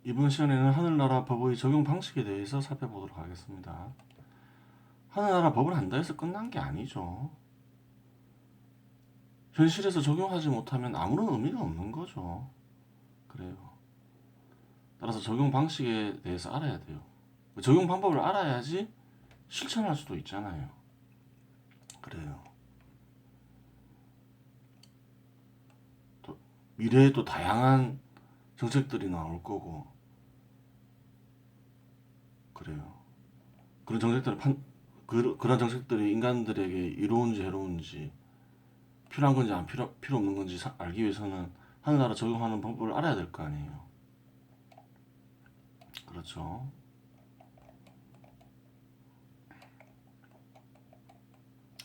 이번 시간에는 하늘나라 법의 적용 방식에 대해서 살펴보도록 하겠습니다. 하늘나라 법을 한다 해서 끝난 게 아니죠. 현실에서 적용하지 못하면 아무런 의미가 없는 거죠. 그래요. 따라서 적용 방식에 대해서 알아야 돼요. 적용 방법을 알아야지 실천할 수도 있잖아요. 그래요. 또 미래에 또 다양한 정책들이 나올 거고, 그래요. 그런 정책들을 그런 정책들이 인간들에게 이로운지 해로운지 필요한 건지 안 필요 없는 건지 알기 위해서는 하늘나라 적용하는 방법을 알아야 될 거 아니에요. 그렇죠.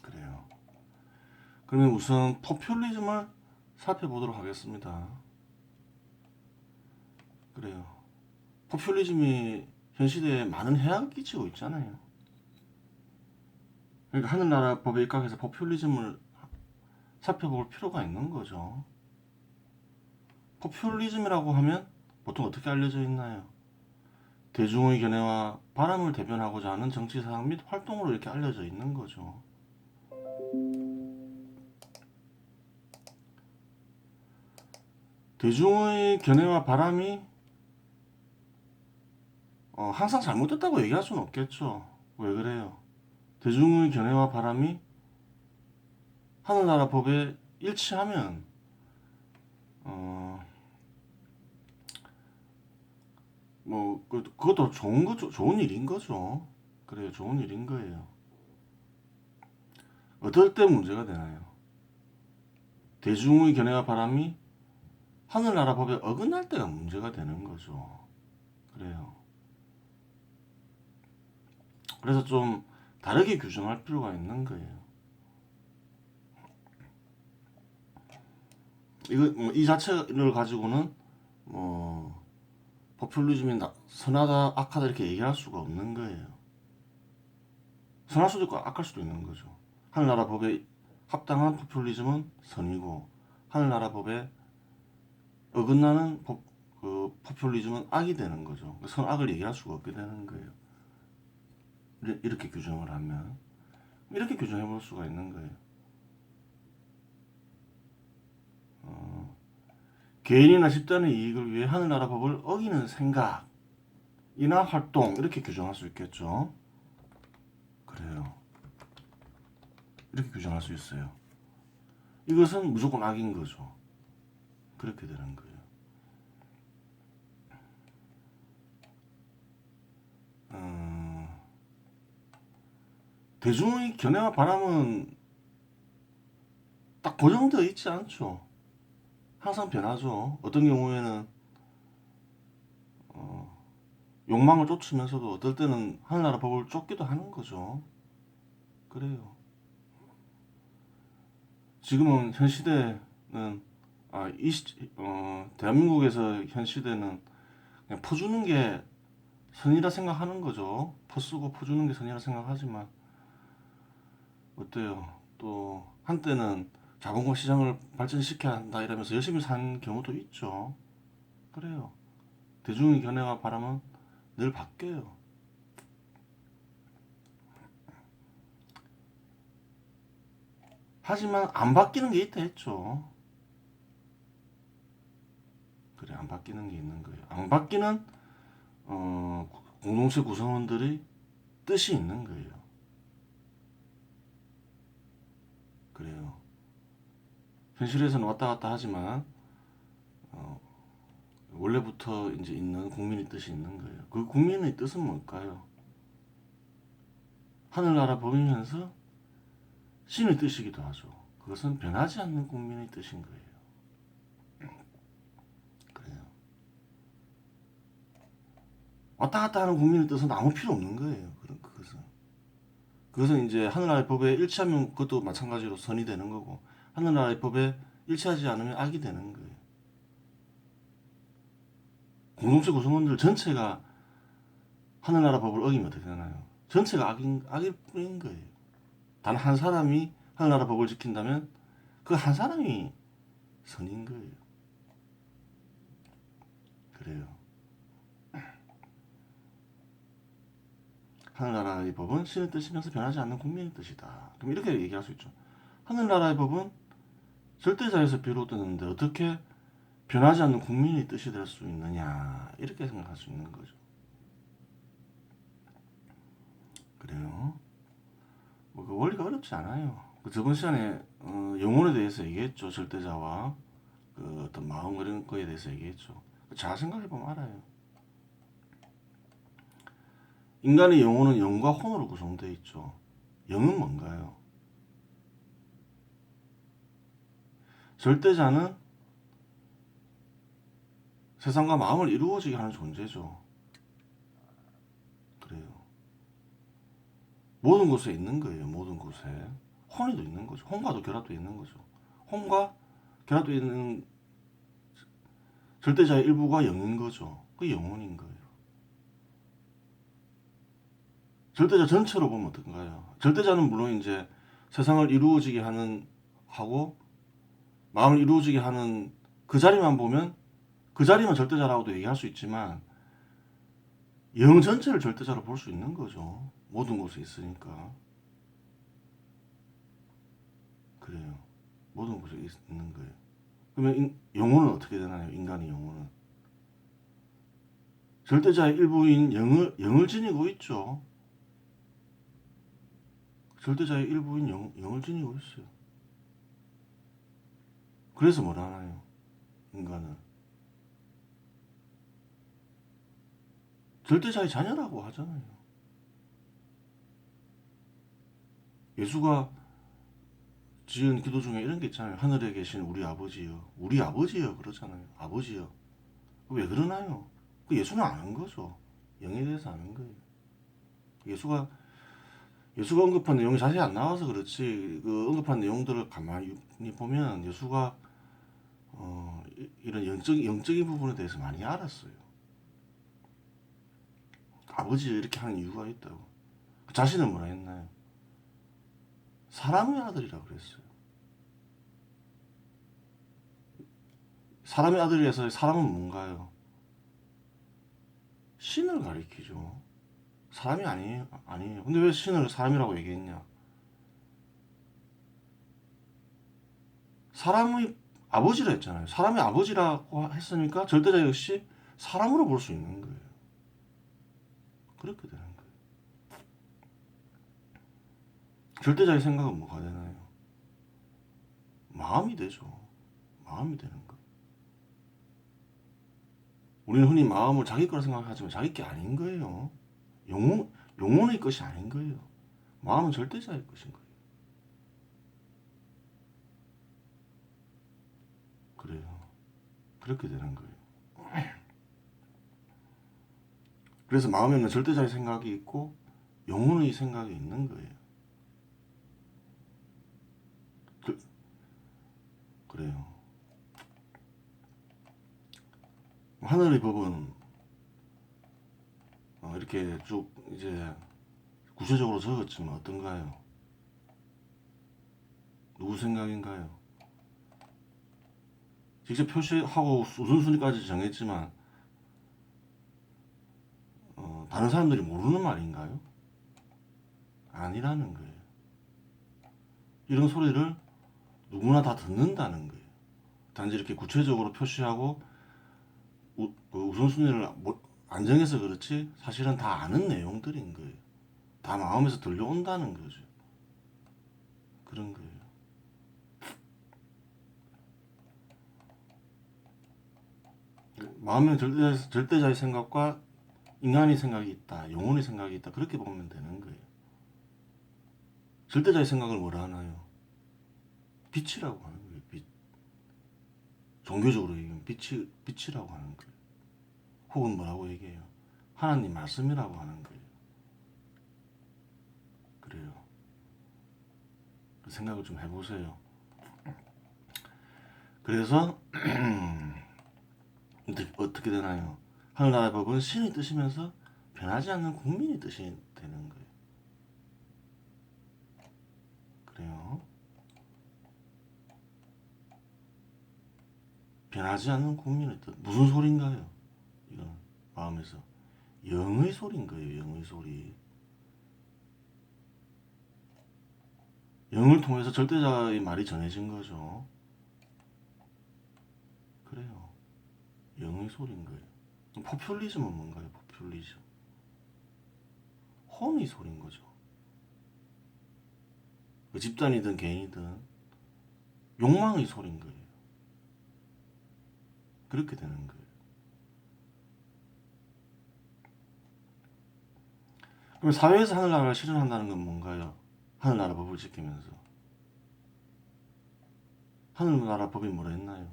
그래요. 그러면 우선 포퓰리즘을 살펴보도록 하겠습니다. 그래요. 포퓰리즘이 현 시대에 많은 해악을 끼치고 있잖아요. 그러니까 하늘나라 법에 입각해서 포퓰리즘을 살펴볼 필요가 있는 거죠. 포퓰리즘이라고 하면 보통 어떻게 알려져 있나요? 대중의 견해와 바람을 대변하고자 하는 정치 사상 및 활동으로 이렇게 알려져 있는 거죠. 대중의 견해와 바람이 항상 잘못됐다고 얘기할 수는 없겠죠. 왜 그래요? 대중의 견해와 바람이 하늘나라 법에 일치하면 어, 뭐 그것도 좋은 거죠. 좋은 일인 거죠. 그래요. 좋은 일인 거예요. 어떨 때 문제가 되나요? 대중의 견해와 바람이 하늘나라 법에 어긋날 때가 문제가 되는 거죠. 그래요. 그래서 좀 다르게 규정할 필요가 있는 거예요. 이 자체를 가지고는 뭐 포퓰리즘이 선하다 악하다 이렇게 얘기할 수가 없는 거예요. 선할 수도 있고 악할 수도 있는 거죠. 하늘나라 법에 합당한 포퓰리즘은 선이고 하늘나라 법에 어긋나는 포퓰리즘은 악이 되는 거죠. 선악을 얘기할 수가 없게 되는 거예요. 이렇게 규정을 하면 이렇게 규정해 볼 수가 있는 거예요. 개인이나 집단의 이익을 위해 하늘나라 법을 어기는 생각이나 활동 이렇게 규정할 수 있겠죠. 그래요. 이렇게 규정할 수 있어요. 이것은 무조건 악인 거죠. 그렇게 되는 거예요. 대중의 견해와 바람은 딱 고정되어 있지 않죠. 항상 변하죠. 어떤 경우에는 욕망을 쫓으면서도 어떨 때는 하늘나라 법을 쫓기도 하는 거죠. 그래요. 지금은 현 시대는 대한민국에서 현 시대는 그냥 퍼주는 게 선이라 생각하는 거죠. 퍼쓰고 퍼주는 게 선이라 생각하지만 어때요? 또 한때는 자본과 시장을 발전시켜야 한다 이러면서 열심히 산 경우도 있죠. 그래요. 대중의 견해와 바람은 늘 바뀌어요. 하지만 안 바뀌는 게 있다 했죠. 그래, 안 바뀌는 게 있는 거예요. 안 바뀌는 공동체 구성원들의 뜻이 있는 거예요. 그래요. 현실에서는 왔다 갔다 하지만 원래부터 이제 있는 국민의 뜻이 있는 거예요. 그 국민의 뜻은 뭘까요? 하늘나라 법이면서 신의 뜻이기도 하죠. 그것은 변하지 않는 국민의 뜻인 거예요. 그래요. 왔다 갔다 하는 국민의 뜻은 아무 필요 없는 거예요. 그것은 이제 하늘나라의 법에 일치하면 그것도 마찬가지로 선이 되는 거고 하늘나라의 법에 일치하지 않으면 악이 되는 거예요. 공동체 구성원들 전체가 하늘나라 법을 어기면 어떻게 되나요? 전체가 악일 뿐인 거예요. 단 한 사람이 하늘나라 법을 지킨다면 그 한 사람이 선인 거예요. 그래요. 하늘나라의 법은 신의 뜻이면서 변하지 않는 국민의 뜻이다. 그럼 이렇게 얘기할 수 있죠. 하늘나라의 법은 절대자에서 비롯되는데 어떻게 변하지 않는 국민의 뜻이 될 수 있느냐, 이렇게 생각할 수 있는 거죠. 그래요. 뭐 그 원리가 어렵지 않아요. 그 저번 시간에 영혼에 대해서 얘기했죠. 절대자와 그 어떤 마음 그런 거에 대해서 얘기했죠. 잘 생각해보면 알아요. 인간의 영혼은 영과 혼으로 구성되어 있죠. 영은 뭔가요? 절대자는 세상과 마음을 이루어지게 하는 존재죠. 그래요. 모든 곳에 있는 거예요. 모든 곳에. 혼에도 있는 거죠. 혼과도 결합되어 있는 거죠. 혼과 결합되어 있는 절대자의 일부가 영인 거죠. 그게 영혼인 거예요. 절대자 전체로 보면 어떤가요? 절대자는 물론 이제 세상을 이루어지게 하는 하고 마음을 이루어지게 하는 그 자리만 보면 그 자리만 절대자라고도 얘기할 수 있지만 영 전체를 절대자로 볼 수 있는 거죠. 모든 곳에 있으니까. 그래요. 모든 곳에 있는 거예요. 그러면 영혼은 어떻게 되나요? 인간의 영혼은 절대자의 일부인 영을 지니고 있죠. 절대자의 일부인 영을 지니고 있어요. 그래서 뭘 하나요? 인간은 절대자의 자녀라고 하잖아요. 예수가 지은 기도 중에 이런 게 있잖아요. 하늘에 계신 우리 아버지여, 우리 아버지여 그러잖아요. 아버지여. 왜 그러나요? 그 예수는 아는 거죠. 영에 대해서 아는 거예요. 예수가 언급한 내용이 자세히 안 나와서 그렇지, 그 언급한 내용들을 가만히 보면 예수가 이런 영적인 부분에 대해서 많이 알았어요. 아버지 이렇게 하는 이유가 있다고. 자신은 뭐라 했나요? 사람의 아들이라 그랬어요. 사람의 아들이라서 사람은 뭔가요? 신을 가리키죠. 사람이 아니에요. 아니에요. 근데 왜 신을 사람이라고 얘기했냐? 사람의 아버지라 했잖아요. 사람의 아버지라고 했으니까 절대자 역시 사람으로 볼 수 있는 거예요. 그렇게 되는 거예요. 절대자의 생각은 뭐가 되나요? 마음이 되죠. 마음이 되는 거. 우리는 흔히 마음을 자기 거라 생각하지만 자기 게 아닌 거예요. 영혼의 것이 아닌 거예요. 마음은 절대자의 것인 거예요. 그래요. 그렇게 되는 거예요. 그래서 마음에는 절대자의 생각이 있고 영혼의 생각이 있는 거예요. 그래요. 하늘의 법은 이렇게 쭉 이제 구체적으로 적었지만 어떤가요? 누구 생각인가요? 직접 표시하고 우선순위까지 정했지만 다른 사람들이 모르는 말인가요? 아니라는 거예요. 이런 소리를 누구나 다 듣는다는 거예요. 단지 이렇게 구체적으로 표시하고 그 우선순위를 안 정해서 그렇지 사실은 다 아는 내용들인 거예요. 다 마음에서 들려온다는 거죠. 그런 거예요. 마음에 절대자의 생각과 인간의 생각이 있다, 영혼의 생각이 있다, 그렇게 보면 되는 거예요. 절대자의 생각을 뭐라 하나요? 빛이라고 하는 거예요. 빛. 종교적으로 얘기하면 빛이라고 하는 거예요. 혹은 뭐라고 얘기해요? 하나님 말씀이라고 하는 거예요. 그래요. 생각을 좀 해보세요. 그래서 어떻게 되나요? 하늘나라의 법은 신의 뜻이면서 변하지 않는 국민의 뜻이 되는 거예요. 그래요. 변하지 않는 국민의 뜻. 무슨 소린가요? 이건 마음에서 영의 소리인 거예요. 영의 소리. 영을 통해서 절대자의 말이 전해진 거죠. 그래요. 영의 소리인 거예요. 포퓰리즘은 뭔가요? 포퓰리즘. 혼의 소리인 거죠. 그 집단이든 개인이든 욕망의 소리인 거예요. 그렇게 되는 거예요. 그럼 사회에서 하늘나라를 실현한다는 건 뭔가요? 하늘나라 법을 지키면서. 하늘나라 법이 뭐라 했나요?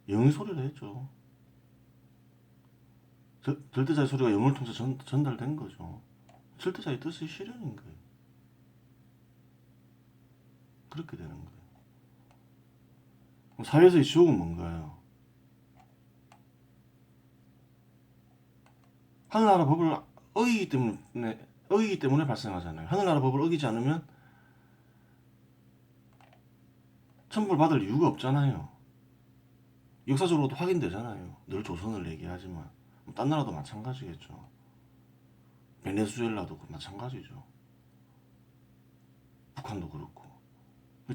영의 소리를 했죠. 절대자의 소리가 영을 통해서 전달된 거죠. 절대자의 뜻의 실현인 거예요. 그렇게 되는 거예요. 그럼 사회에서의 지옥은 뭔가요? 하늘나라 법을 어기기 때문에 발생하잖아요. 하늘나라 법을 어기지 않으면 천벌 받을 이유가 없잖아요. 역사적으로도 확인되잖아요. 늘 조선을 얘기하지만 딴 나라도 마찬가지겠죠. 베네수엘라도 마찬가지죠. 북한도 그렇고.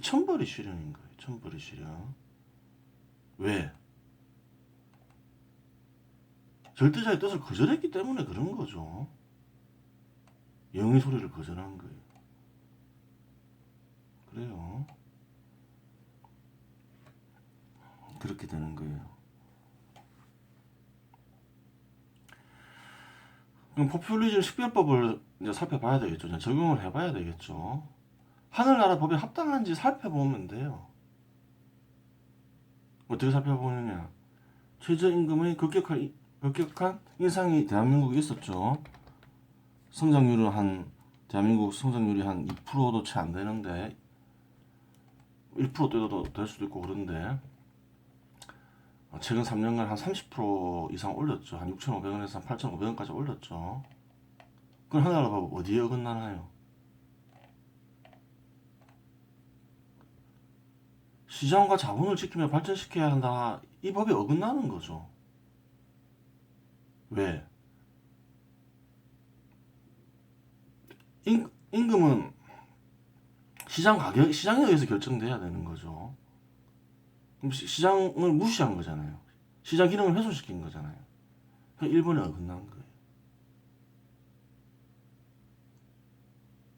천벌이 실현인 거예요. 천벌이 실현. 왜? 절대자의 뜻을 거절했기 때문에 그런 거죠. 영의 소리를 거절한 거예요. 그래요. 그렇게 되는 거예요. 그럼 포퓰리즘 식별법을 이제 살펴봐야 되겠죠. 이제 적용을 해봐야 되겠죠. 하늘나라 법에 합당한지 살펴보면 돼요. 어떻게 살펴보느냐. 최저임금의 급격한 인상이 대한민국에 있었죠. 대한민국 성장률이 한 2%도 채 안 되는데 1%대도 될 수도 있고 그런데 최근 3년간 한 30% 이상 올렸죠. 한 6,500원에서 한 8,500원까지 올렸죠. 그건 하나로 봐 어디에 어긋나나요? 시장과 자본을 지키며 발전시켜야 한다. 이 법에 어긋나는 거죠. 왜? 임금은 시장에 의해서 결정돼야 되는 거죠. 그럼 시장을 무시한 거잖아요. 시장 기능을 훼손시킨 거잖아요. 일본에 어긋난 거예요.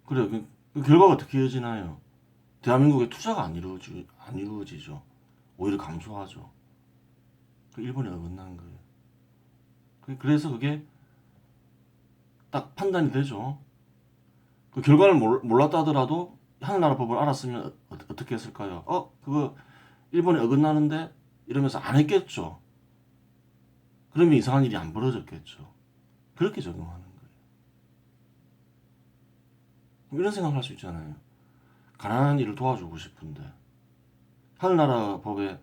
그래요. 그 결과가 어떻게 이어지나요? 대한민국에 투자가 안 이루어지죠. 오히려 감소하죠. 일본에 어긋난 거예요. 그래서 그게 딱 판단이 되죠. 그 결과를 몰랐다 하더라도 하늘나라 법을 알았으면 어떻게 했을까요? 그거 일본에 어긋나는데 이러면서 안 했겠죠. 그러면 이상한 일이 안 벌어졌겠죠. 그렇게 적용하는 거예요. 이런 생각을 할 수 있잖아요. 가난한 이를 도와주고 싶은데 하늘나라 법에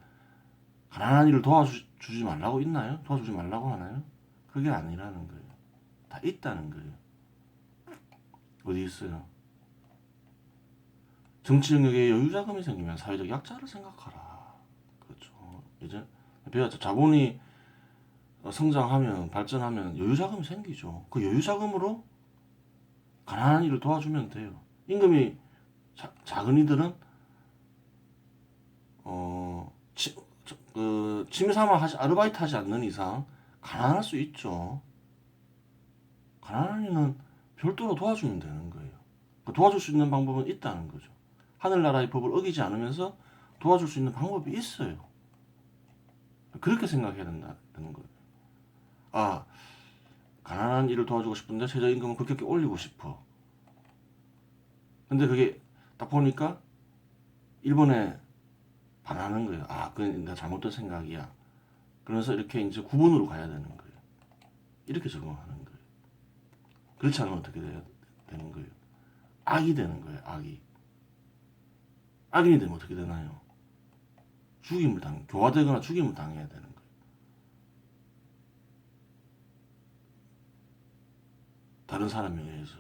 가난한 이를 도와주지 말라고 있나요? 도와주지 말라고 하나요? 그게 아니라는 거예요. 다 있다는 거예요. 어디 있어요? 정치 영역에 여유자금이 생기면 사회적 약자를 생각하라. 그렇죠. 예전 배웠죠. 자본이 성장하면 발전하면 여유자금이 생기죠. 그 여유자금으로 가난한 이를 도와주면 돼요. 임금이 작은 이들은 취미 삼아 아르바이트 하지 않는 이상 가난할 수 있죠. 가난한 이는 별도로 도와주면 되는 거예요. 도와줄 수 있는 방법은 있다는 거죠. 하늘나라의 법을 어기지 않으면서 도와줄 수 있는 방법이 있어요. 그렇게 생각해야 된다는 거예요. 가난한 이를 도와주고 싶은데 최저임금은 급격히 올리고 싶어. 근데 그게 딱 보니까 일본에 반하는 거예요. 그건 내가 잘못된 생각이야. 그래서 이렇게 이제 구분으로 가야 되는 거예요. 이렇게 적용하는 거예요. 그렇지 않으면 어떻게 되는 거예요? 악이 되는 거예요. 악인이 되면 어떻게 되나요? 교화되거나 죽임을 당해야 되는 거예요. 다른 사람에 의해서.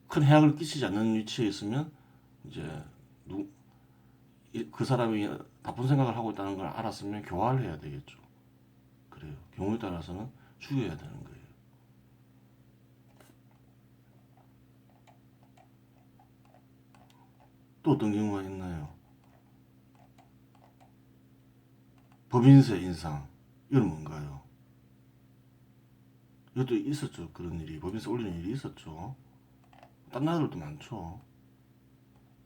큰 해악을 끼치지 않는 위치에 있으면 이제 그 사람이 나쁜 생각을 하고 있다는 걸 알았으면 교화를 해야 되겠죠. 그래요. 경우에 따라서는 죽여야 되는 거예요. 또 어떤 경우가 있나요? 법인세 인상. 이건 뭔가요? 이것도 있었죠. 그런 일이. 법인세 올리는 일이 있었죠. 딴 나라들도 많죠.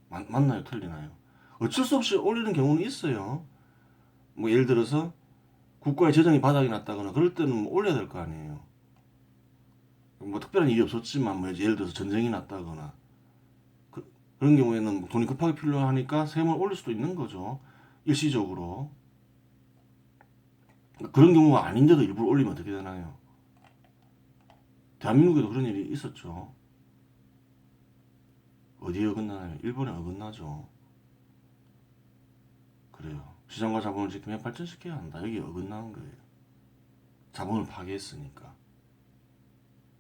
맞나요? 틀리나요? 어쩔 수 없이 올리는 경우는 있어요. 뭐 예를 들어서 국가의 재정이 바닥이 났다거나 그럴 때는 뭐 올려야 될 거 아니에요. 뭐 특별한 일이 없었지만 뭐 예를 들어서 전쟁이 났다거나 그런 경우에는 뭐 돈이 급하게 필요하니까 세금을 올릴 수도 있는 거죠. 일시적으로. 그런 경우가 아닌데도 일부러 올리면 어떻게 되나요? 대한민국에도 그런 일이 있었죠. 어디에 어긋나나요? 일본에 어긋나죠. 그래요. 시장과 자본을 지키며 발전시켜야 한다. 여기 어긋나는 거예요. 자본을 파괴했으니까.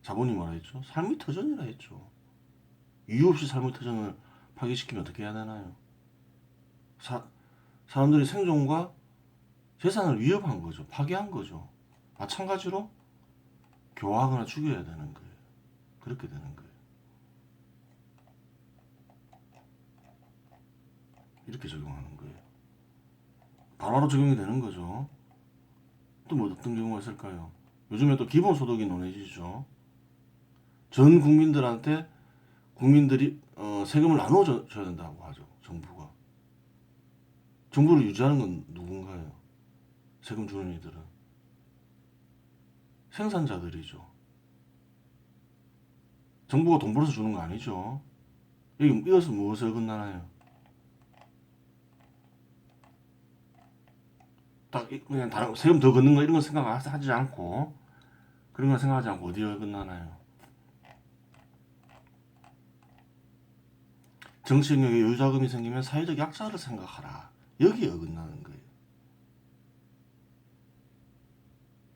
자본이 뭐라 했죠? 삶의 터전이라 했죠. 이유 없이 삶의 터전을 파괴시키면 어떻게 해야 되나요? 사람들이 생존과 재산을 위협한 거죠. 파괴한 거죠. 마찬가지로 교화하거나 죽여야 되는 거예요. 그렇게 되는 거예요. 이렇게 적용하는 거예요. 바로바로 적용이 되는 거죠. 또 뭐 어떤 경우가 있을까요? 요즘에 또 기본소득이 논해지죠. 전 국민들한테 국민들이 세금을 나눠줘야 된다고 하죠. 정부가. 정부를 유지하는 건 누군가요? 세금 주는 이들은 생산자들이죠. 정부가 돈 벌어서 주는 거 아니죠. 이것은 무엇에 어긋나나요? 딱 그냥 다른 세금 더 걷는 거 이런 거 생각하지 않고 그런 거 생각하지 않고 어디에 어긋나나요? 정치 영역에 여유자금이 생기면 사회적 약자를 생각하라. 여기에 어긋나는 거예요.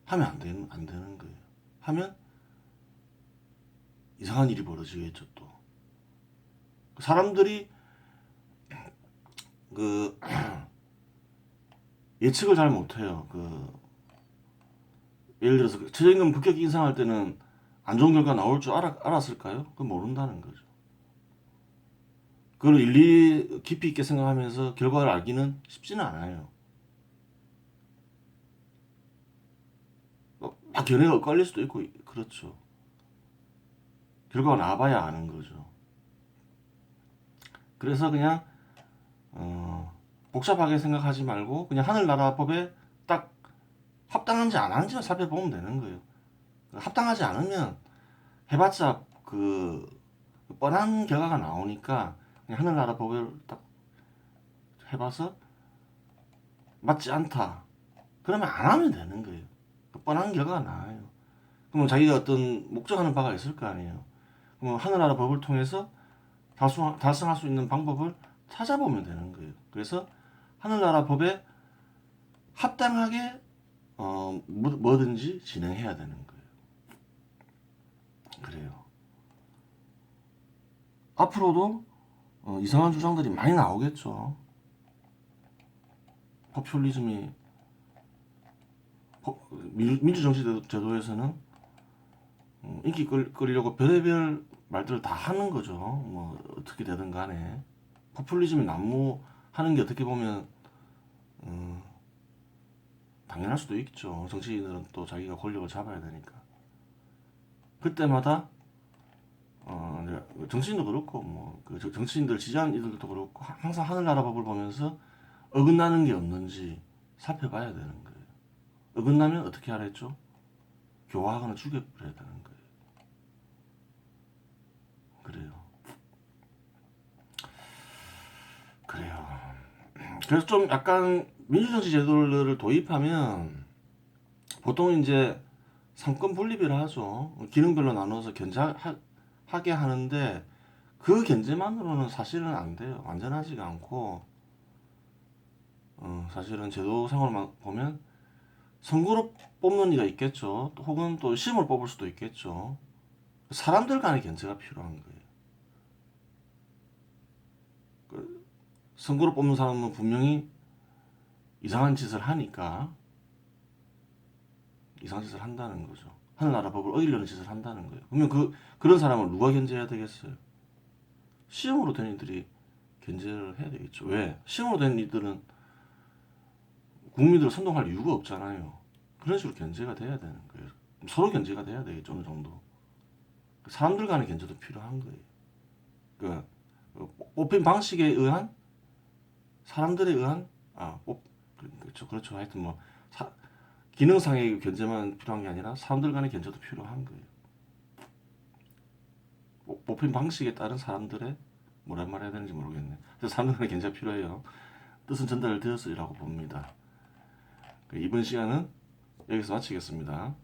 하면 안 되는 거예요. 하면 이상한 일이 벌어지겠죠 또. 사람들이 그 예측을 잘 못해요. 예를 들어서 최저임금 급격 인상할 때는 안 좋은 결과 나올 줄 알았을까요? 그건 모른다는 거죠. 그걸 일일이 깊이 있게 생각하면서 결과를 알기는 쉽지는 않아요. 막 견해가 엇갈릴 수도 있고 그렇죠. 결과가 나와봐야 아는 거죠. 그래서 그냥 복잡하게 생각하지 말고 그냥 하늘나라 법에 딱 합당한지 안 하는지만 살펴보면 되는 거예요. 합당하지 않으면 해봤자 뻔한 결과가 나오니까 그냥 하늘나라 법을 딱 해봐서 맞지 않다. 그러면 안 하면 되는 거예요. 뻔한 결과가 나와요. 그러면 자기가 어떤 목적하는 바가 있을 거 아니에요. 그러면 하늘나라 법을 통해서 달성할 수 있는 방법을 찾아보면 되는 거예요. 그래서 하늘나라 법에 합당하게 뭐든지 진행해야 되는 거예요. 그래요. 앞으로도 이상한 주장들이 많이 나오겠죠. 포퓰리즘이 민주정치 제도에서는 인기 끌려고 별의별 말들을 다 하는 거죠. 뭐 어떻게 되든 간에 포퓰리즘이 난무하는 게 어떻게 보면 당연할 수도 있죠. 정치인들은 또 자기가 권력을 잡아야 되니까 그때마다 정치인도 그렇고 뭐그 정치인들 지지하는 이들도 그렇고 항상 하늘나라 법을 보면서 어긋나는 게 없는지 살펴봐야 되는 거예요. 어긋나면 어떻게 하라 했죠? 교화하거나 죽여버려야 되는 거예요. 그래요. 그래요. 그래서 좀 약간 민주정치 제도를 도입하면 보통 이제 상권 분립이라 하죠. 기능별로 나눠서 견제하게 하는데 그 견제만으로는 사실은 안 돼요. 완전하지가 않고 사실은 제도상으로만 보면 선거로 뽑는 이가 있겠죠. 혹은 또 시험을 뽑을 수도 있겠죠. 사람들 간의 견제가 필요한 거예요. 선거로 뽑는 사람은 분명히 이상한 짓을 하니까 이상한 짓을 한다는 거죠. 하늘나라 법을 어기려는 짓을 한다는 거예요. 그러면 그런 사람을 누가 견제해야 되겠어요? 시험으로 된 이들이 견제를 해야 되겠죠. 왜? 시험으로 된 이들은 국민들을 선동할 이유가 없잖아요. 그런 식으로 견제가 돼야 되는 거예요. 서로 견제가 돼야 되겠죠, 어느 정도. 사람들 간의 견제도 필요한 거예요. 그 뽑힌 방식에 의한 사람들에 의한 그렇죠, 그렇죠. 하여튼 뭐 기능상의 견제만 필요한 게 아니라 사람들 간의 견제도 필요한 거예요. 뽑힌 방식에 따른 사람들의 뭐라 말해야 되는지 모르겠네. 그래서 사람들 간의 견제가 필요해요. 뜻은 전달되었으리라고 봅니다. 이번 시간은 여기서 마치겠습니다.